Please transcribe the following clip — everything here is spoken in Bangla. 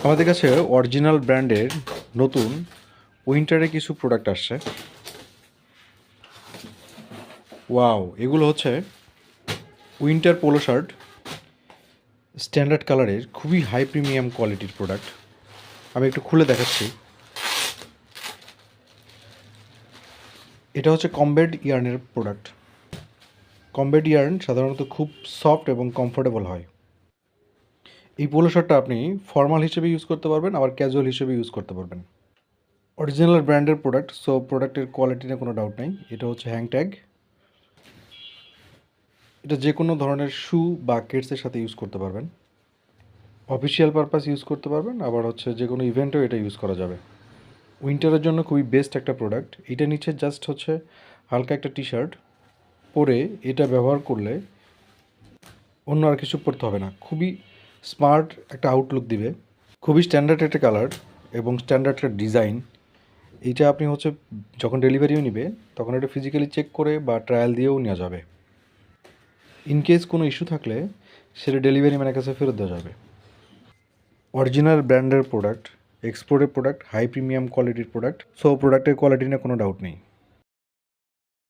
আমাদের কাছে অরিজিনাল ব্র্যান্ডের নতুন উইন্টারে কিছু প্রোডাক্ট আসছে। ওয়াও, এগুলো হচ্ছে উইন্টার পোলো শার্ট, স্ট্যান্ডার্ড কালারের, খুবই হাই প্রিমিয়াম কোয়ালিটির প্রোডাক্ট। আমি একটু খুলে দেখাচ্ছি। এটা হচ্ছে কমবেড ইয়ার্নের প্রোডাক্ট। কমবেড ইয়ার্ন সাধারণত খুব সফট এবং কমফোর্টেবল হয়। এই পোলো শার্টটা আপনি ফর্মাল হিসেবে ইউজ করতে পারবেন, আবার ক্যাজুয়াল হিসেবে ইউজ করতে পারবেন। অরিজিনাল ব্র্যান্ডের প্রোডাক্ট, সো প্রোডাক্টের কোয়ালিটি নিয়ে কোনো ডাউট নেই। এটা হচ্ছে হ্যাং ট্যাগ। এটা যে কোনো ধরনের শু বা কিডসের সাথে ইউজ করতে পারবেন। অফিসিয়াল পারপাস ইউজ করতে পারবেন, আবার হচ্ছে যে কোনো ইভেন্টেও এটা ইউজ করা যাবে। উইন্টারের জন্য খুবই বেস্ট একটা প্রোডাক্ট। এটা নিচে জাস্ট হচ্ছে হালকা একটা টি শার্ট পরে এটা ব্যবহার করলে অন্য আর কিছু পরতে হবে না। খুবই স্মার্ট একটা আউটলুক দিবে। খুবই স্ট্যান্ডার্ড একটা কালার এবং স্ট্যান্ডার্ড একটা ডিজাইন। এইটা আপনি হচ্ছে যখন ডেলিভারিও নিবে তখন এটা ফিজিক্যালি চেক করে বা ট্রায়াল দিয়েও নেওয়া যাবে। ইনকেস কোনো ইস্যু থাকলে সেটা ডেলিভারি ম্যানের কাছে ফেরত দেওয়া যাবে। অরিজিনাল ব্র্যান্ডের প্রোডাক্ট, এক্সপোর্টের প্রোডাক্ট, হাই প্রিমিয়াম কোয়ালিটির প্রোডাক্ট, সো প্রোডাক্টের কোয়ালিটি নিয়ে কোনো ডাউট নেই।